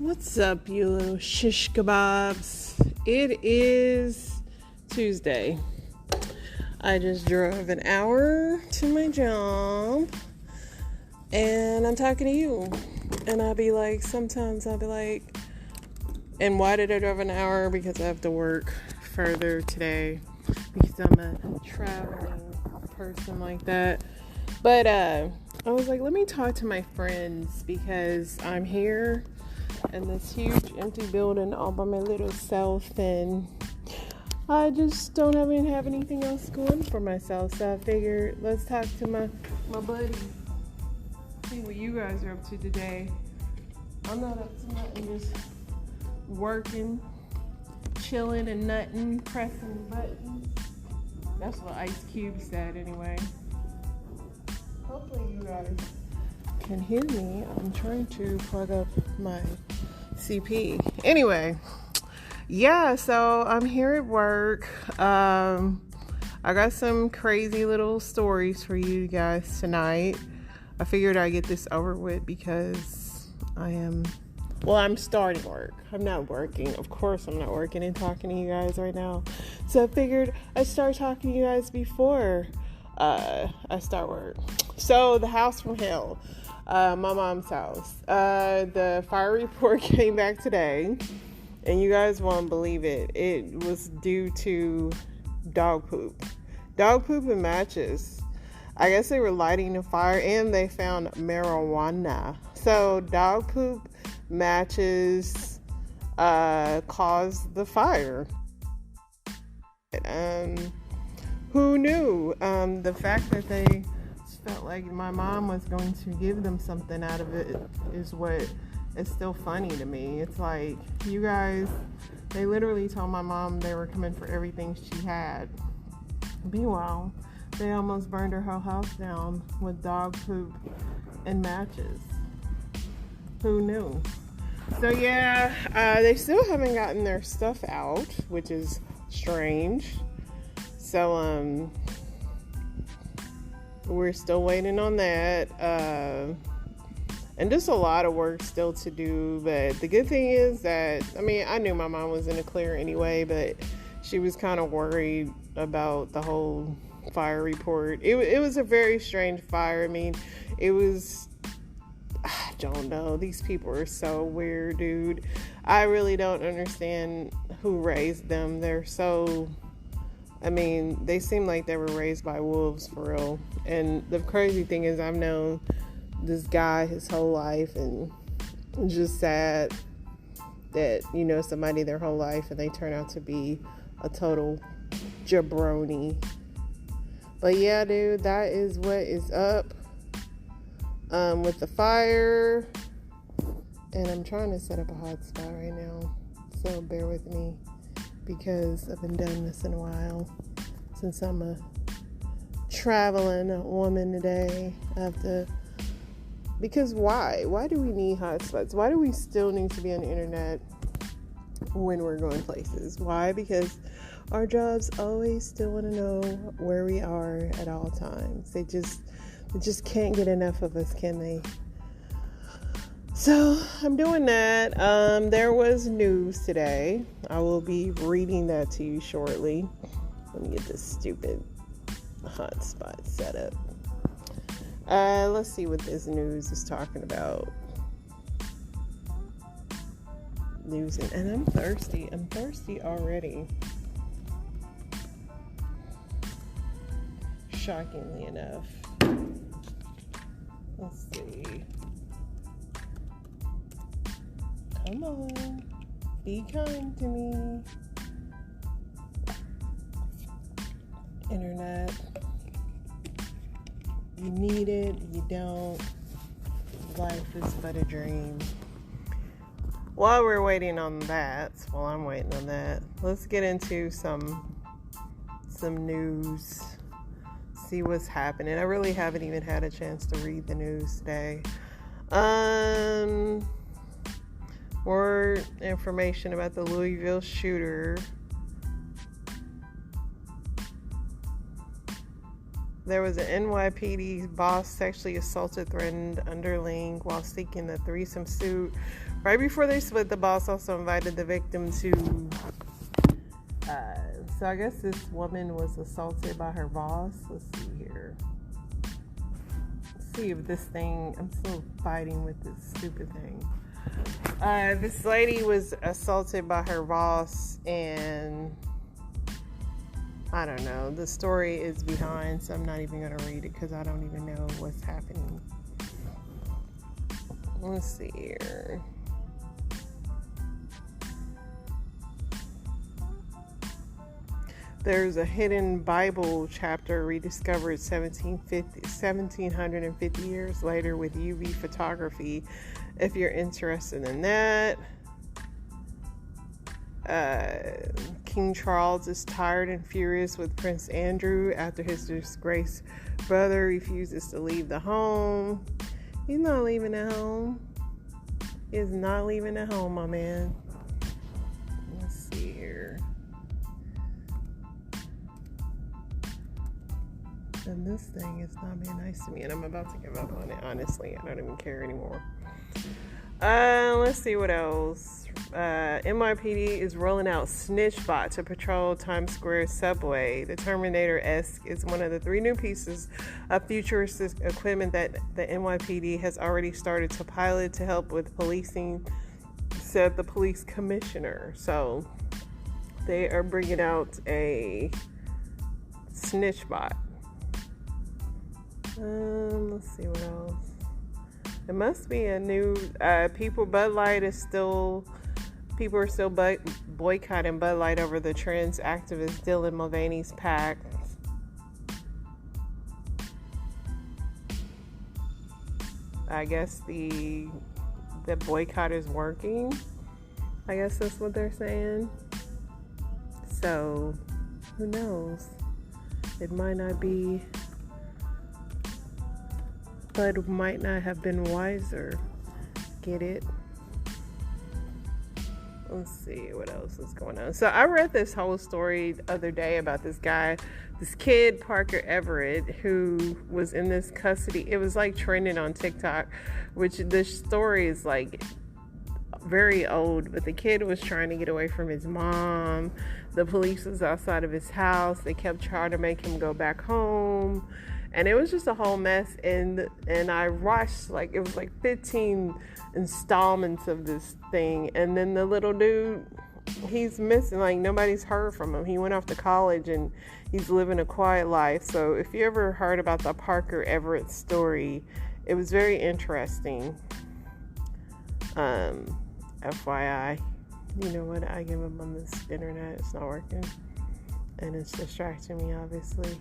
What's up, you little shish kebabs? It is Tuesday. I just drove an hour to my job and I'm talking to you. And sometimes I'll be like, and why did I drive an hour? Because I have to work further today because I'm a traveling person like that. But I was like, let me talk to my friends because I'm here in this huge empty building all by my little self, and I just don't even have anything else going for myself. So I figured let's talk to my buddies, see what you guys are up to today. I'm not up to nothing, just working, chilling and nutting, pressing buttons. That's what Ice Cube said anyway. Hopefully you guys can hear me. I'm trying to plug up my CP. Anyway, yeah, so I'm here at work. I got some crazy little stories for you guys tonight. I figured I'd get this over with because I'm starting work. I'm not working. Of course I'm not working and talking to you guys right now. So I figured I'd start talking to you guys before I start work. So the house from hell. My mom's house. The fire report came back today, and you guys won't believe it. It was due to dog poop. Dog poop and matches. I guess they were lighting a fire, and they found marijuana. So dog poop, matches, caused the fire. Who knew? The fact that they felt like my mom was going to give them something out of it is what is still funny to me. It's like, you guys, they literally told my mom they were coming for everything she had. Meanwhile, they almost burned her whole house down with dog poop and matches. Who knew? So yeah, they still haven't gotten their stuff out, which is strange. So we're still waiting on that, and just a lot of work still to do. But the good thing is that, I knew my mom was in the clear anyway, but she was kind of worried about the whole fire report. It was a very strange fire. I don't know, these people are so weird, dude. I really don't understand who raised them. They're so, they seem like they were raised by wolves for real. And the crazy thing is, I've known this guy his whole life, and it's just sad that, somebody their whole life and they turn out to be a total jabroni. But yeah, dude, that is what is up with the fire. And I'm trying to set up a hotspot right now, so bear with me, because I've been doing this in a while. Since I'm a traveling woman today, I have to, because why? Why do we need hotspots? Why do we still need to be on the internet when we're going places? Why? Because our jobs always still want to know where we are at all times. They just can't get enough of us, can they? So I'm doing that. There was news today. I will be reading that to you shortly. Let me get this stupid hotspot set up. Let's see what this news is talking about. News, and I'm thirsty. I'm thirsty already. Shockingly enough. Let's see. Come on. Be kind to me. Internet. You need it, you don't. Life is but a dream. While I'm waiting on that, let's get into some news. See what's happening. I really haven't even had a chance to read the news today. More information about the Louisville shooter. There was an NYPD boss sexually assaulted threatened underling while seeking a threesome suit. Right before they split, the boss also invited the victim to... so I guess this woman was assaulted by her boss. Let's see here. Let's see if this thing... I'm still fighting with this stupid thing. This lady was assaulted by her boss, and... I don't know. The story is behind, so I'm not even going to read it because I don't even know what's happening. Let's see here. There's a hidden Bible chapter rediscovered 1750 years later with UV photography, if you're interested in that. King Charles is tired and furious with Prince Andrew after his disgraced brother refuses to leave the home. He's not leaving the home. He is not leaving the home, my man. Let's see here. And this thing is not being nice to me, and I'm about to give up on it, honestly. I don't even care anymore. Let's see what else. NYPD is rolling out SnitchBot to patrol Times Square subway. The Terminator-esque is one of the 3 new pieces of futuristic equipment that the NYPD has already started to pilot to help with policing, said the police commissioner. So they are bringing out a SnitchBot. Let's see what else. It must be a new people are still boycotting Bud Light over the trans activist Dylan Mulvaney's pact. I guess the boycott is working. I guess that's what they're saying. So who knows? It might not be. Bud might not have been wiser. Get it? Let's see what else is going on. So I read this whole story the other day about this guy, this kid, Parker Everett, who was in this custody. It was like trending on TikTok, which this story is like very old, but the kid was trying to get away from his mom. The police was outside of his house. They kept trying to make him go back home. And it was just a whole mess. And I watched, it was 15 installments of this thing. And then the little dude, he's missing. Nobody's heard from him. He went off to college and he's living a quiet life. So if you ever heard about the Parker Everett story, it was very interesting. FYI. You know what? I give up on this internet. It's not working. And it's distracting me, obviously.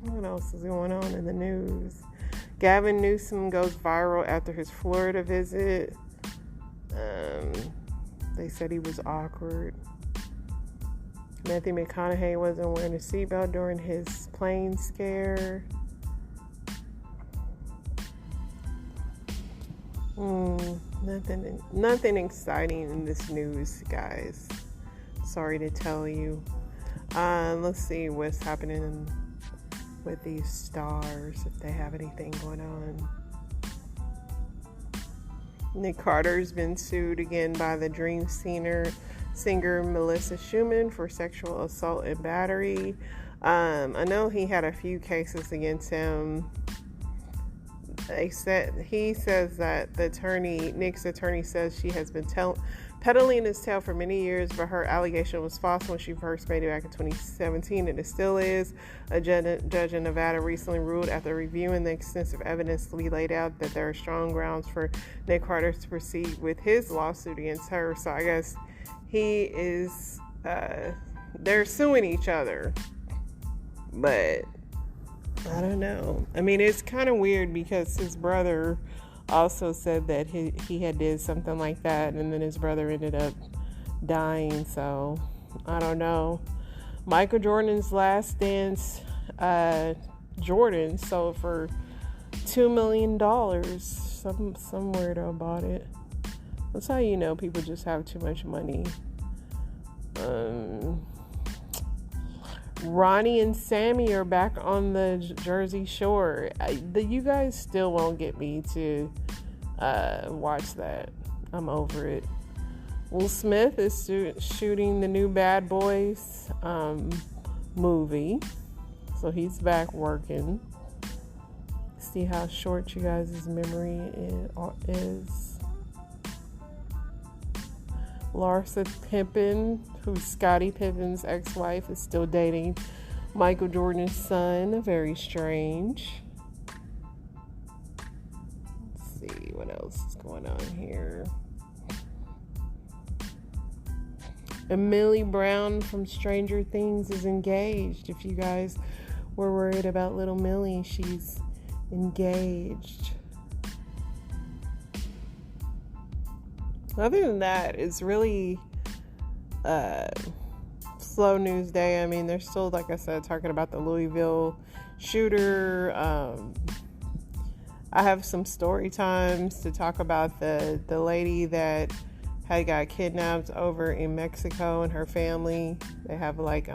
What else is going on in the news? Gavin Newsom goes viral after his Florida visit. They said he was awkward. Matthew McConaughey wasn't wearing a seatbelt during his plane scare. Nothing exciting in this news, guys. Sorry to tell you. Let's see what's happening with these stars, if they have anything going on. Nick Carter's been sued again by the Dream singer Melissa Schumann for sexual assault and battery. I know he had a few cases against him. He says that Nick's attorney says she has been peddling his tale for many years, but her allegation was false when she first made it back in 2017, and it still is. A judge in Nevada recently ruled, after reviewing the extensive evidence we laid out, that there are strong grounds for Nick Carter to proceed with his lawsuit against her. So I guess he is, they're suing each other, but I don't know. I mean, it's kind of weird because his brother also said that he had did something like that, and then his brother ended up dying. So I don't know. Michael Jordan's last dance, Jordan sold for $2 million. Some weirdo bought it. That's how you know people just have too much money. Ronnie and Sammy are back on the Jersey Shore. You guys still won't get me to watch that. I'm over it. Will Smith is shooting the new Bad Boys movie. So he's back working. See how short you guys' memory is. Larsa Pippen, who's Scottie Pippen's ex-wife, is still dating Michael Jordan's son. Very strange. Let's see what else is going on here. And Millie Brown from Stranger Things is engaged. If you guys were worried about little Millie, she's engaged. Other than that, it's really slow news day. I mean, they're still, like I said, talking about the Louisville shooter. I have some story times to talk about the lady that had got kidnapped over in Mexico and her family. They have like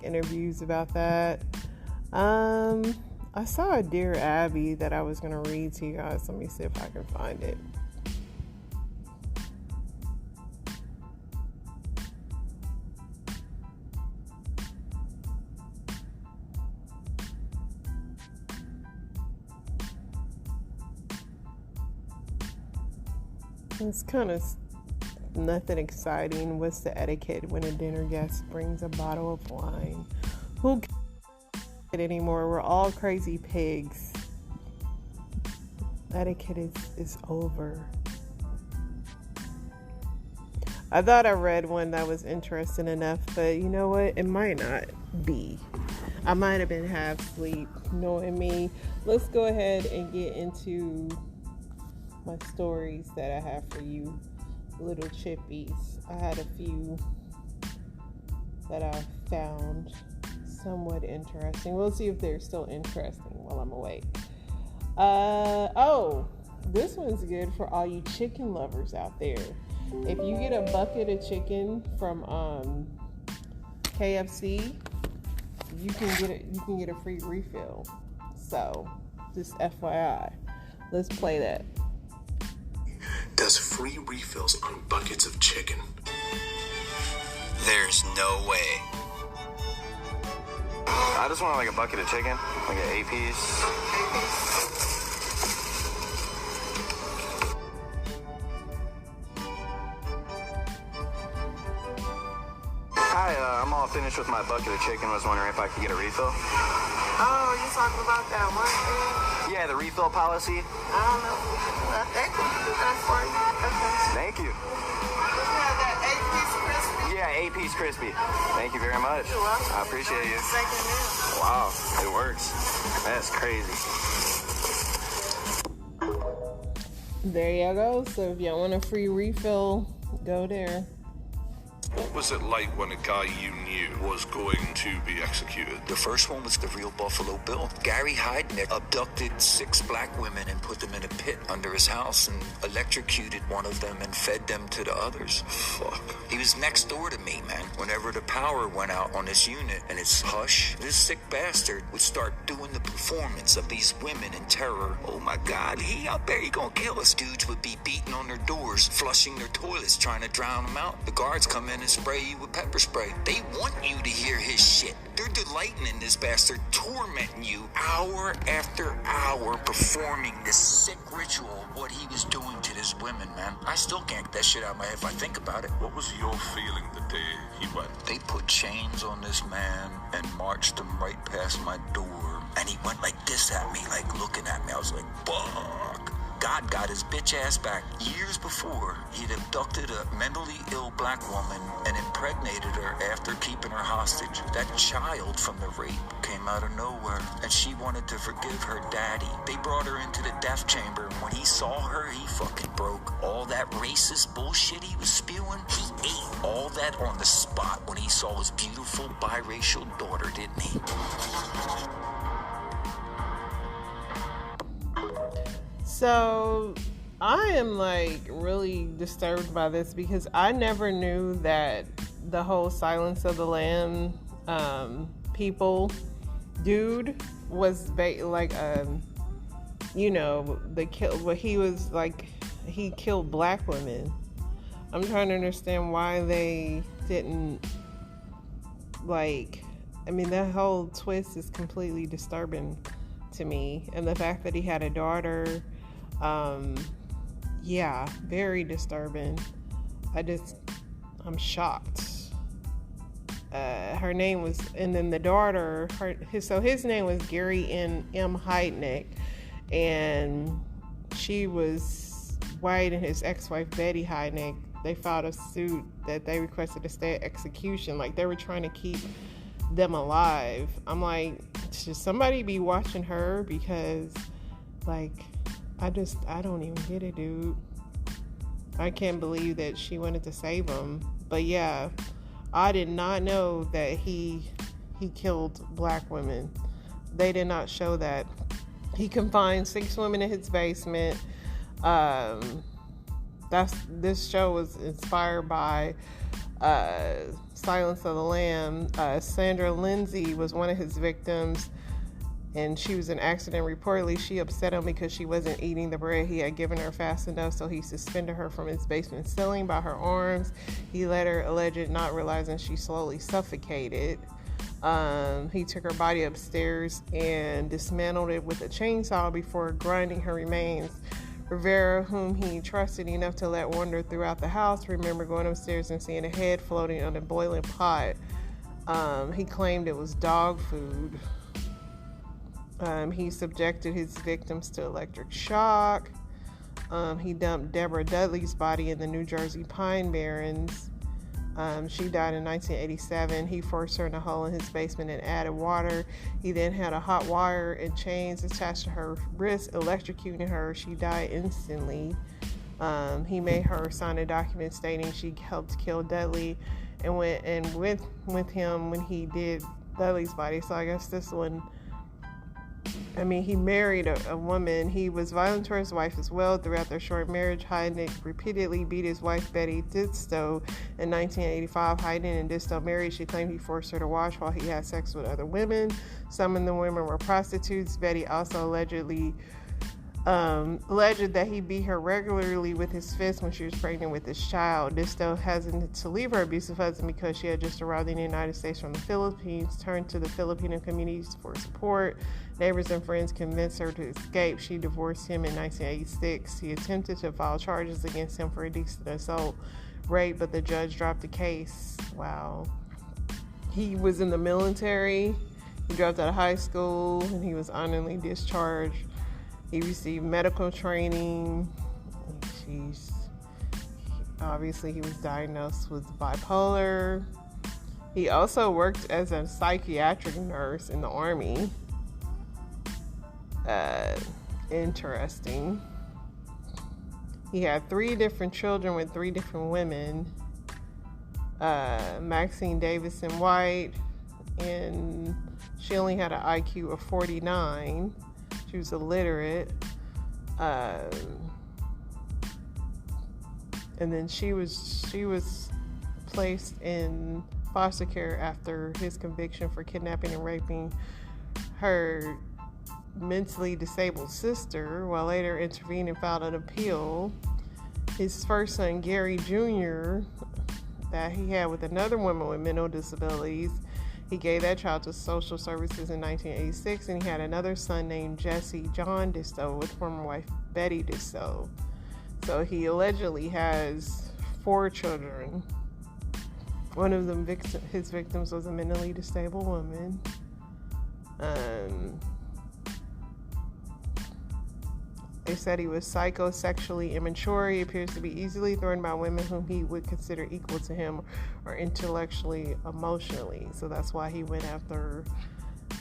interviews about that. I saw a Dear Abby that I was gonna read to you guys. Let me see if I can find it. It's kind of nothing exciting. What's the etiquette when a dinner guest brings a bottle of wine? Who cares anymore? We're all crazy pigs. Etiquette is over. I thought I read one that was interesting enough, but you know what? It might not be. I might have been half asleep, knowing me. Let's go ahead and get into my stories that I have for you, little chippies. I had a few that I found somewhat interesting. We'll see if they're still interesting while I'm awake. This one's good for all you chicken lovers out there. If you get a bucket of chicken from KFC, you can get a free refill. So, just FYI. Let's play that. Does free refills on buckets of chicken. There's no way. I just want like a bucket of chicken, like an 8-piece. Hi, I'm all finished with my bucket of chicken. Was wondering if I could get a refill. Oh, you talking about that one thing? Yeah, the refill policy. I don't know. Well, they can do that for you. Okay. Thank you. You have that 8-piece crispy? Yeah, 8-piece crispy. Thank you very much. You're welcome. I appreciate you. Second meal. Wow, it works. That's crazy. There you go. So if y'all want a free refill, go there. What was it like when a guy you knew was going to be executed? The first one was the real Buffalo Bill. Gary Heidnick abducted 6 black women and put them in a pit under his house and electrocuted one of them and fed them to the others. Fuck. He was next door to me, man. Whenever the power went out on this unit and it's hush, this sick bastard would start doing the performance of these women in terror. Oh my God, he out there, he gonna kill us. Dudes would be beating on their doors, flushing their toilets, trying to drown them out. The guards come in and spray you with pepper spray. They want you to hear his shit. They're delighting in this bastard, tormenting you hour after hour, performing this sick ritual of what he was doing to these women, man. I still can't get that shit out of my head if I think about it. What was your feeling the day he went? They put chains on this man and marched him right past my door. And he went like this at me, like looking at me. I was like, fuck. God got his bitch ass back. Years before, he'd abducted a mentally ill black woman and impregnated her after keeping her hostage. That child from the rape came out of nowhere, and she wanted to forgive her daddy. They brought her into the death chamber, and when he saw her, he fucking broke. All that racist bullshit he was spewing, he ate all that on the spot when he saw his beautiful biracial daughter, didn't he? So I am like really disturbed by this because I never knew that the whole Silence of the Lamb people. Dude was like the kill. But he was like, he killed black women. I'm trying to understand why they didn't like. I mean, that whole twist is completely disturbing to me, and the fact that he had a daughter, yeah, very disturbing. I'm shocked. Her name was, and then the daughter, his name was Gary M. Heidnick, and she was white, and his ex-wife Betty Heidnick, they filed a suit that they requested to stay at execution. Like, they were trying to keep them alive. I'm like, should somebody be watching her? Because, like, I don't even get it, dude. I can't believe that she wanted to save him. But yeah, I did not know that he killed black women. They did not show that. He confined 6 women in his basement. This show was inspired by Silence of the Lamb. Sandra Lindsay was one of his victims, and she was in an accident. Reportedly, she upset him because she wasn't eating the bread he had given her fast enough, so he suspended her from his basement ceiling by her arms. He let her alleged, not realizing she slowly suffocated. He took her body upstairs and dismantled it with a chainsaw before grinding her remains. Rivera, whom he trusted enough to let wander throughout the house, remembered going upstairs and seeing a head floating on a boiling pot. He claimed it was dog food. He subjected his victims to electric shock. He dumped Deborah Dudley's body in the New Jersey Pine Barrens. She died in 1987. He forced her in a hole in his basement and added water. He then had a hot wire and chains attached to her wrist, electrocuting her. She died instantly. He made her sign a document stating she helped kill Dudley, and went with him when he did Dudley's body. So I guess this one, I mean, he married a woman. He was violent to his wife as well. Throughout their short marriage, Heidnick repeatedly beat his wife, Betty Disto. In 1985, Heidnick and Disto married. She claimed he forced her to wash while he had sex with other women. Some of the women were prostitutes. Betty also alleged that he beat her regularly with his fist when she was pregnant with his child. Disto hesitated to leave her abusive husband because she had just arrived in the United States from the Philippines, turned to the Filipino communities for support. Neighbors and friends convinced her to escape. She divorced him in 1986. He attempted to file charges against him for indecent assault, rape, but the judge dropped the case. Wow. He was in the military. He dropped out of high school, and he was honorably discharged. He received medical training. Obviously, he was diagnosed with bipolar. He also worked as a psychiatric nurse in the Army. Interesting. He had 3 different children with 3 different women. Maxine Davison White, and she only had an IQ of 49. She was illiterate. And then she was placed in foster care after his conviction for kidnapping and raping her mentally disabled sister, while later intervened and filed an appeal. His first son, Gary Jr., that he had with another woman with mental disabilities, he gave that child to social services in 1986, and he had another son named Jesse John Disto with former wife Betty Disto. So he allegedly has 4 children. One of them, his victims, was a mentally disabled woman. They said he was psychosexually immature. He appears to be easily threatened by women whom he would consider equal to him or intellectually, emotionally. So that's why he went after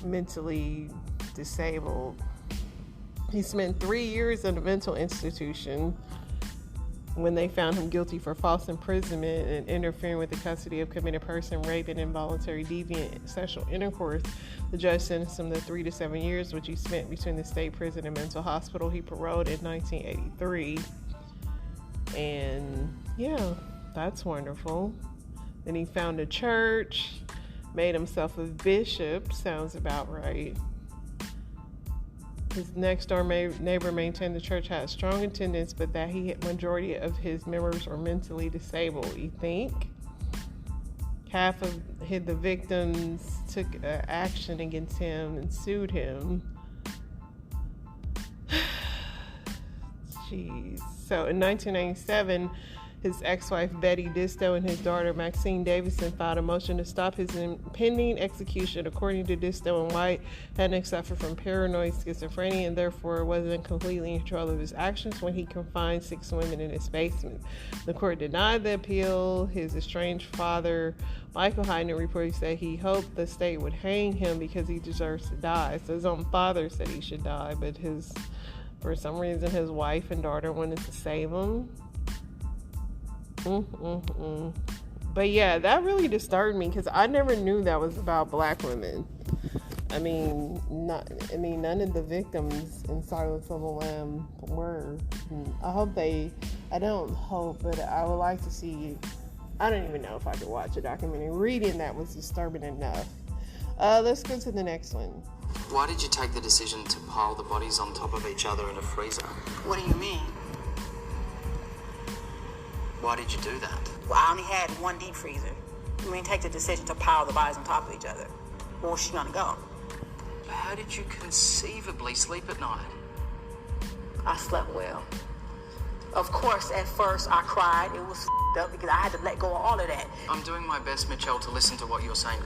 mentally disabled. He spent 3 years in a mental institution when they found him guilty for false imprisonment and interfering with the custody of committed person, rape, and involuntary deviant sexual intercourse. The judge sentenced him to 3 to 7 years, which he spent between the state prison and mental hospital. He paroled in 1983. And yeah, that's wonderful. Then he found a church. made himself a bishop. Sounds about right. His next-door neighbor maintained the church had strong attendance, but that majority of his members were mentally disabled. You think? Half of the victims took action against him and sued him. Jeez. So in 1997, his ex-wife Betty Disto and his daughter Maxine Davison filed a motion to stop his impending execution. According to Disto and White, Hennick suffered from paranoid schizophrenia and therefore wasn't completely in control of his actions when he confined 6 women in his basement. The court denied the appeal. His estranged father, Michael Heidner, reported that he hoped the state would hang him because he deserves to die. So his own father said he should die, but for some reason his wife and daughter wanted to save him. But yeah, that really disturbed me because I never knew that was about black women. I mean, none of the victims in Silence of the Lamb were. I don't hope, but I would like to see. I don't even know if I could watch a documentary. Reading that was disturbing enough. Let's go to the next one. Why did you take the decision to pile the bodies on top of each other in a freezer? What do you mean? Why did you do that? Well, I only had one deep freezer. You mean take the decision to pile the bodies on top of each other? Where was she gonna go? How did you conceivably sleep at night? I slept well. Of course, at first I cried. It was up because I had to let go of all of that. I'm doing my best, Michelle, to listen to what you're saying.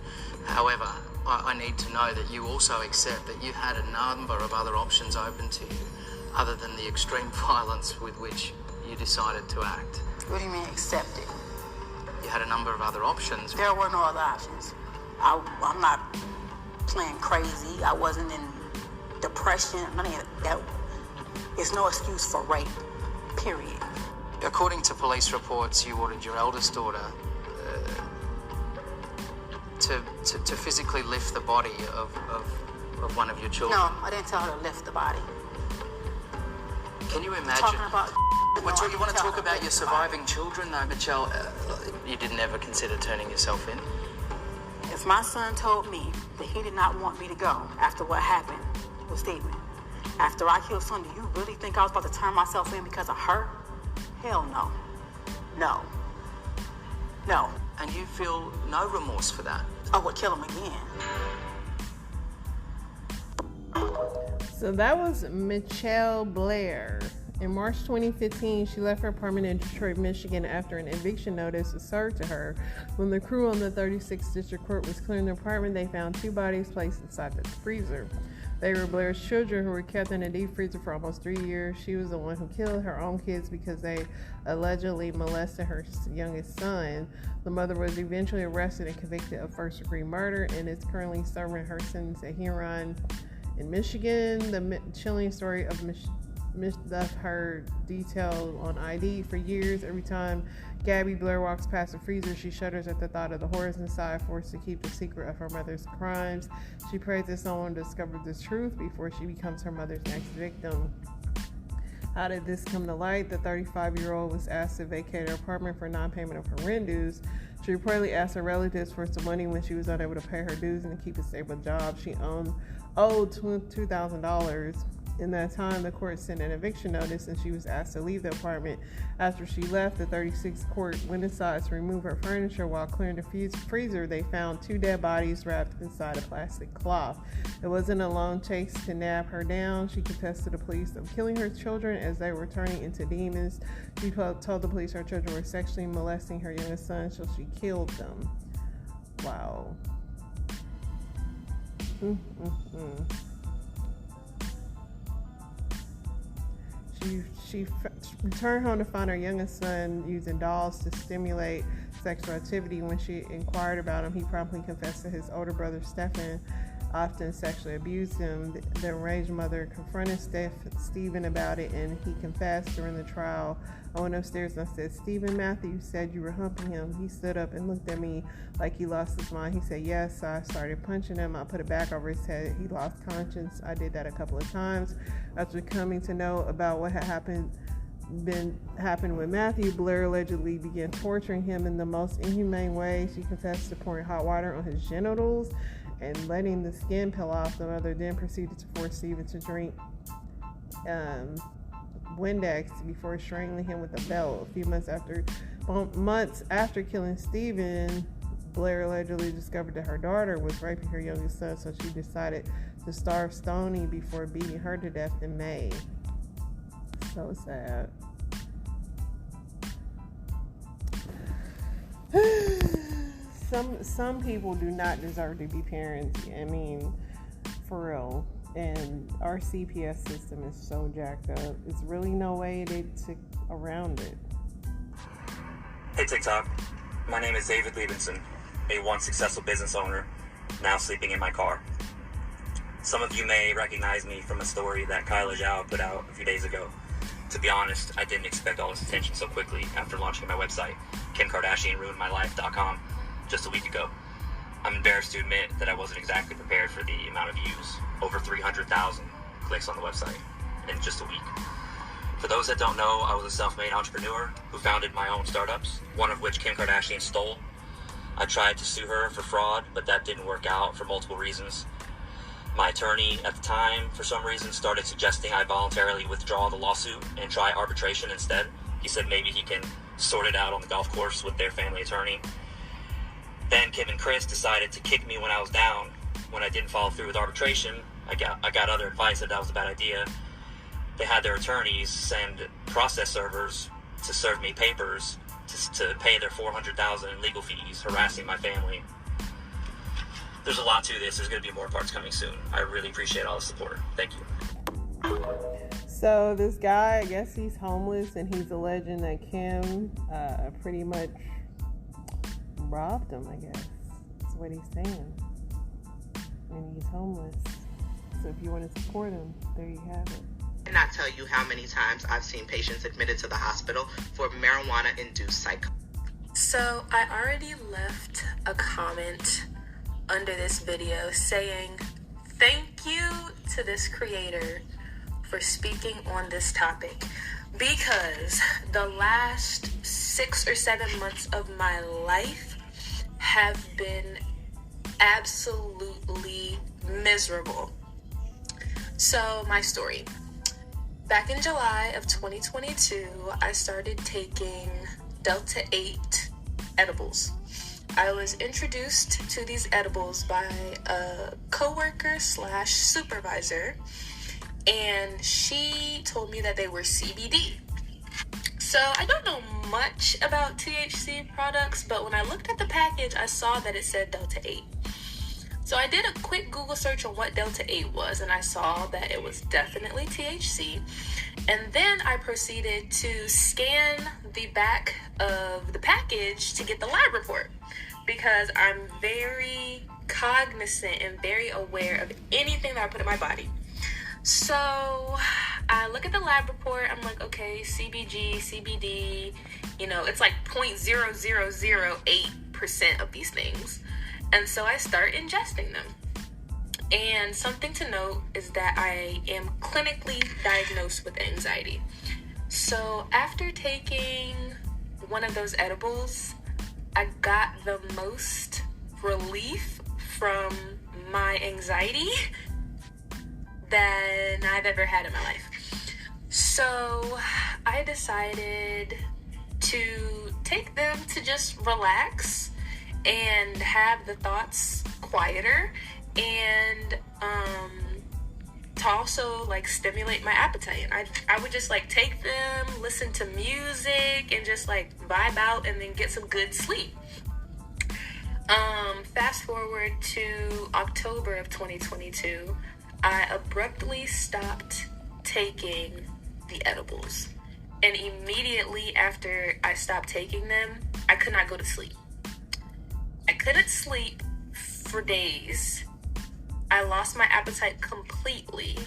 However, I need to know that you also accept that you had a number of other options open to you, other than the extreme violence with which you decided to act. What do you mean accept it? You had a number of other options. There were no other options. I'm not playing crazy. I wasn't in depression. None of that. It's no excuse for rape, period. According to police reports, you ordered your eldest daughter to physically lift the body of one of your children. No, I didn't tell her to lift the body. Can you imagine? Talking about you want to talk about your surviving children, though, Michelle? You didn't ever consider turning yourself in? If my son told me that he did not want me to go after what happened with Stephen, after I killed son, do you really think I was about to turn myself in because of her? Hell no. No. No. And you feel no remorse for that? I would kill him again. So that was Michelle Blair. In March 2015, she left her apartment in Detroit, Michigan after an eviction notice was served to her. When the crew on the 36th District Court was clearing the apartment, they found 2 bodies placed inside the freezer. They were Blair's children who were kept in a deep freezer for almost 3 years. She was the one who killed her own kids because they allegedly molested her youngest son. The mother was eventually arrested and convicted of first-degree murder and is currently serving her sentence at Huron in Michigan. The chilling story of left her detailed on ID for years. Every time Gabby Blair walks past the freezer, she shudders at the thought of the horrors inside, forced to keep the secret of her mother's crimes. She prays that someone discovers the truth before she becomes her mother's next victim. How did this come to light? The 35-year-old was asked to vacate her apartment for non-payment of her rent dues. She reportedly asked her relatives for some money when she was unable to pay her dues and to keep a stable job. She owed $2,000. In that time, the court sent an eviction notice and she was asked to leave the apartment. After she left, the 36th court went inside to remove her furniture. While clearing the freezer, they found 2 dead bodies wrapped inside a plastic cloth. It wasn't a lone chase to nab her down. She confessed to the police of killing her children as they were turning into demons. She told the police her children were sexually molesting her youngest son, so she killed them. Wow. She returned home to find her youngest son using dolls to stimulate sexual activity. When she inquired about him, he promptly confessed that his older brother, Stephen, often sexually abused him. The enraged mother confronted Stephen about it, and he confessed during the trial. I went upstairs and I said, "Stephen, Matthew said you were humping him." He stood up and looked at me like he lost his mind. He said, "Yes." So I started punching him. I put it back over his head. He lost conscience. I did that a couple of times. After coming to know about what had happened happened with Matthew, Blair allegedly began torturing him in the most inhumane way. She confessed to pouring hot water on his genitals and letting the skin peel off. The mother then proceeded to force Stephen to drink Windex before strangling him with a belt. A few months after killing Stephen, Blair allegedly discovered that her daughter was raping her youngest son, so she decided to starve Stoney before beating her to death in May. So sad. Some people do not deserve to be parents. I mean, for real. And our CPS system is so jacked up. It's really no way to around it. Hey TikTok, my name is David Liebenson, a once successful business owner, now sleeping in my car. Some of you may recognize me from a story that Kyla Zhao put out a few days ago. To be honest, I didn't expect all this attention so quickly after launching my website, KimKardashianRuinedMyLife.com, just a week ago. I'm embarrassed to admit that I wasn't exactly prepared for the amount of views. Over 300,000 clicks on the website in just a week. For those that don't know, I was a self-made entrepreneur who founded my own startups, one of which Kim Kardashian stole. I tried to sue her for fraud, but that didn't work out for multiple reasons. My attorney at the time, for some reason, started suggesting I voluntarily withdraw the lawsuit and try arbitration instead. He said maybe he can sort it out on the golf course with their family attorney. Then Kim and Chris decided to kick me when I was down. When I didn't follow through with arbitration, I got other advice that was a bad idea. They had their attorneys send process servers to serve me papers to pay their $400,000 in legal fees, harassing my family. There's a lot to this. There's going to be more parts coming soon. I really appreciate all the support. Thank you. So this guy, I guess he's homeless, and he's alleging that Kim pretty much robbed him, I guess. That's what he's saying. And he's homeless. So if you want to support him, there you have it. I cannot tell you how many times I've seen patients admitted to the hospital for marijuana-induced psychosis. So I already left a comment under this video saying thank you to this creator for speaking on this topic, because the last 6 or 7 months of my life have been absolutely miserable. So my story. Back in July of 2022, I started taking Delta 8 edibles. I was introduced to these edibles by a coworker / supervisor, and she told me that they were CBD. So I don't know much about THC products, but when I looked at the package, I saw that it said Delta 8. So I did a quick Google search on what Delta 8 was, and I saw that it was definitely THC. And then I proceeded to scan the back of the package to get the lab report, because I'm very cognizant and very aware of anything that I put in my body. So I look at the lab report. I'm like, okay, CBG, CBD, it's like 0.0008% of these things. And so I start ingesting them. And something to note is that I am clinically diagnosed with anxiety. So after taking one of those edibles, I got the most relief from my anxiety than I've ever had in my life. So I decided to take them to just relax and have the thoughts quieter, and to also stimulate my appetite. I would just take them, listen to music, and just vibe out and then get some good sleep. Fast forward to October of 2022, I abruptly stopped taking the edibles. And immediately after I stopped taking them, I could not go to sleep. I couldn't sleep for days. I lost my appetite completely,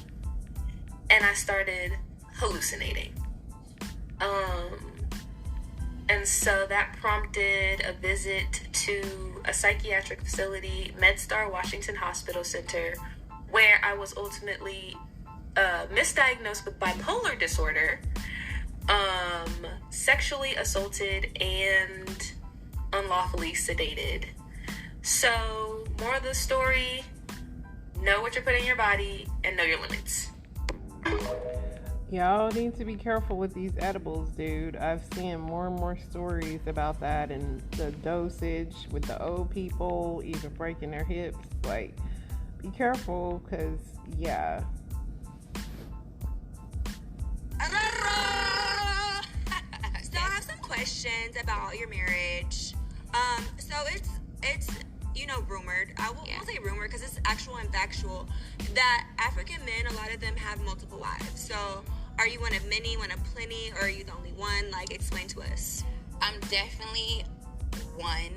and I started hallucinating. And so that prompted a visit to a psychiatric facility, MedStar Washington Hospital Center, where I was ultimately misdiagnosed with bipolar disorder, sexually assaulted, and unlawfully sedated. So, more of the story, know what you're putting in your body and know your limits. Y'all need to be careful with these edibles, dude. I've seen more and more stories about that and the dosage with the old people even breaking their hips. Like, be careful, because, yeah. So I have some questions about your marriage. So it's rumored. We'll say rumored because it's actual and factual that African men, a lot of them have multiple wives. So are you one of many, one of plenty, or are you the only one? Like, explain to us. I'm definitely one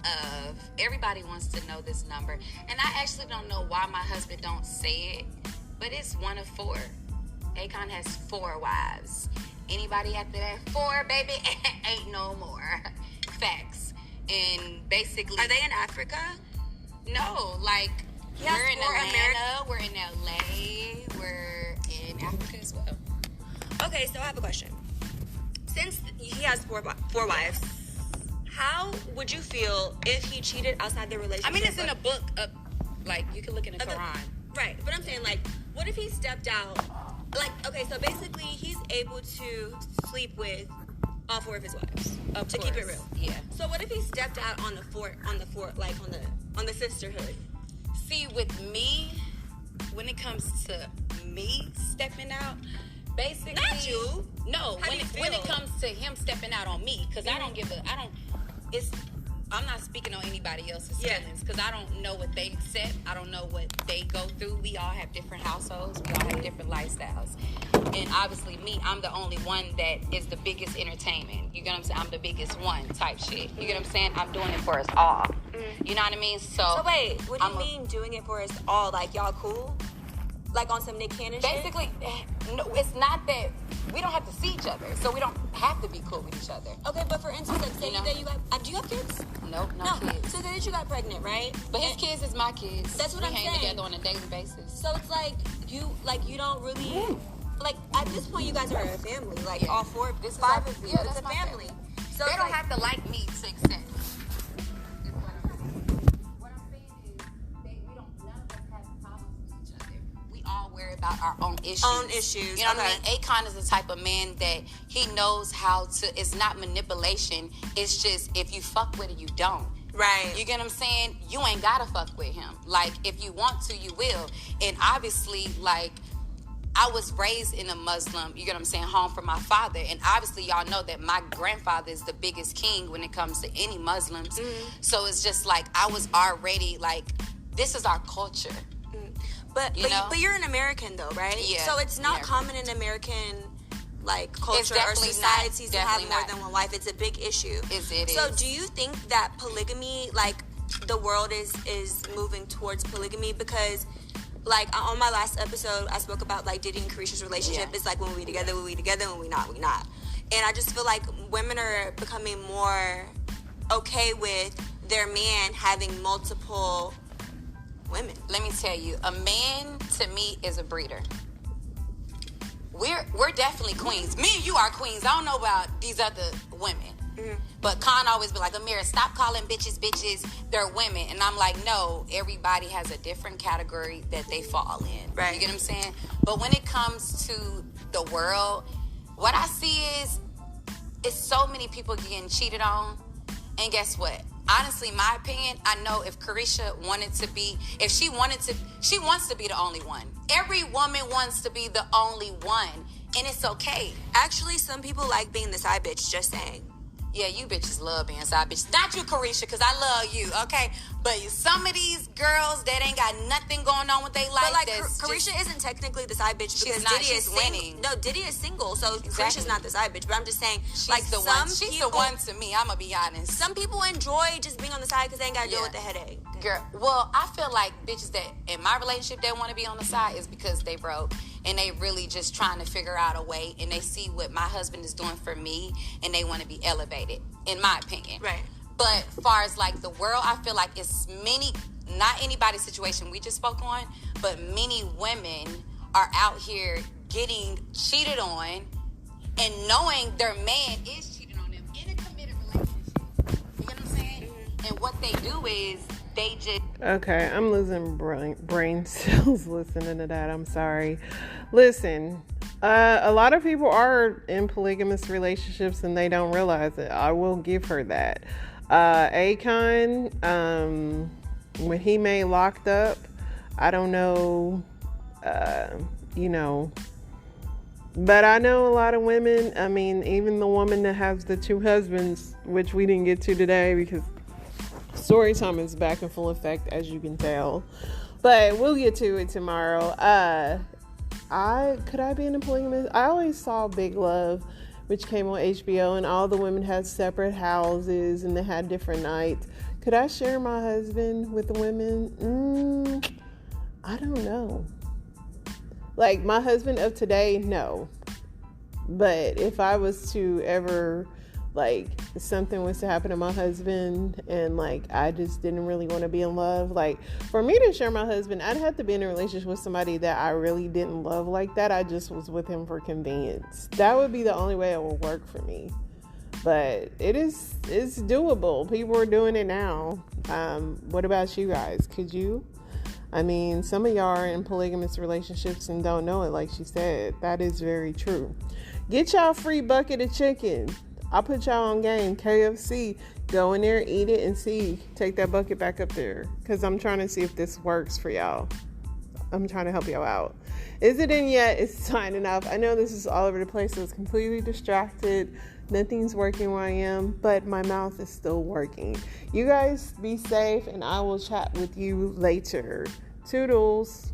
of. Everybody wants to know this number, and I actually don't know why my husband don't say it, but it's one of 4. Akon has 4 wives. Anybody after that, 4, baby, ain't no more. Facts. And basically, are they in Africa? No, like we're in Atlanta, we're in LA, we're in Africa as well. Okay, so I have a question. Since he has 4 wives, how would you feel if he cheated outside the relationship? I mean, it's in a book. Like, you can look in the Quran. Right, but I'm saying, like, what if he stepped out? Like, okay, so basically, he's able to sleep with all 4 of his wives. To keep it real. Yeah. So what if he stepped out on the sisterhood? See, with me, when it comes to me stepping out, basically, not you. No, when it comes to him stepping out on me, because I'm not speaking on anybody else's feelings, because I don't know what they accept. I don't know what they go through. We all have different households. We all have different lifestyles. And obviously, me, I'm the only one that is the biggest entertainment. You get what I'm saying? I'm the biggest one type shit. You get what I'm saying? I'm doing it for us all. You know what I mean? So wait, what do you mean doing it for us all? Like, y'all cool? Like on some Nick Cannon shit? Basically, no, it's not that we don't have to see each other, so we don't have to be cool with each other. Okay, but for instance, like, say that you got, do you have kids? Nope, no kids. So say that you got pregnant, right? But his kids is my kids. That's what I'm saying. We hang together on a daily basis. So it's like you don't really, like, at this point you guys are a family, like all 4, 5 of you. Yeah, it's a family. So they don't have to like me to accept me. About our own issues. You know what I mean? Akon is the type of man that he knows how to. It's not manipulation. It's just if you fuck with it, you don't. Right. You get what I'm saying? You ain't gotta fuck with him. Like, if you want to, you will. And obviously, like, I was raised in a Muslim, you get what I'm saying, home from my father. And obviously, y'all know that my grandfather is the biggest king when it comes to any Muslims. So it's just like I was already like, this is our culture. But you're an American though, right? Yeah. So it's not common in American like culture or societies to have more than one wife. It's a big issue. So do you think that polygamy, like the world is moving towards polygamy? Because like on my last episode, I spoke about like Diddy and Carisha's relationship. It's like when we together, when we together, when we not, we not. And I just feel like women are becoming more okay with their man having multiple women. Let me tell you, a man to me is a breeder. We're definitely queens. Me and you are queens. I don't know about these other women. But Khan always be like, Amira, stop calling bitches bitches. They're women. And I'm like, no, everybody has a different category that they fall in. Right. You get what I'm saying? But when it comes to the world, what I see is so many people getting cheated on. And guess what? Honestly, my opinion, I know if Carisha wanted to be, she wants to be the only one. Every woman wants to be the only one. And it's okay. Actually, some people like being the side bitch, just saying. Yeah, you bitches love being side bitches. Not you, Carisha, because I love you, okay? But some of these girls that ain't got nothing going on with their life. But like, Carisha isn't technically the side bitch because Diddy is winning. No, Diddy is single, so Carisha's not the side bitch. But I'm just saying, she's like, the one. She's the one to me. I'm gonna be honest. Some people enjoy just being on the side because they ain't gotta deal with the headache. Girl, well, I feel like bitches that in my relationship that want to be on the side is because they broke. And they really just trying to figure out a way, and they see what my husband is doing for me, and they want to be elevated, in my opinion. Right. But far as like the world, I feel like it's many, not anybody's situation we just spoke on, but many women are out here getting cheated on and knowing their man is cheating on them in a committed relationship. You get what I'm saying? Mm-hmm. And what they do is they just... Okay, I'm losing brain cells listening to that. I'm sorry. Listen, a lot of people are in polygamous relationships and they don't realize it. I will give her that. Akon, when he made Locked Up, I don't know, but I know a lot of women. I mean, even the woman that has the 2 husbands, which we didn't get to today because story time is back in full effect, as you can tell, but we'll get to it tomorrow. Could I be in a polygamous? I always saw Big Love, which came on HBO, and all the women had separate houses and they had different nights. Could I share my husband with the women? I don't know. Like, my husband of today, no. But if I was to ever, like, something was to happen to my husband and, like, I just didn't really want to be in love, like, for me to share my husband, I'd have to be in a relationship with somebody that I really didn't love like that. I just was with him for convenience. That would be the only way it would work for me. But it's doable. People are doing it now. What about you guys? Could you? I mean, some of y'all are in polygamous relationships and don't know it, like she said. That is very true. Get y'all free bucket of chicken. I'll put y'all on game. KFC. Go in there, eat it, and see. Take that bucket back up there. Because I'm trying to see if this works for y'all. I'm trying to help y'all out. Is it in yet? It's signing off. I know this is all over the place. So it's completely distracted. Nothing's working where I am, but my mouth is still working. You guys be safe, and I will chat with you later. Toodles.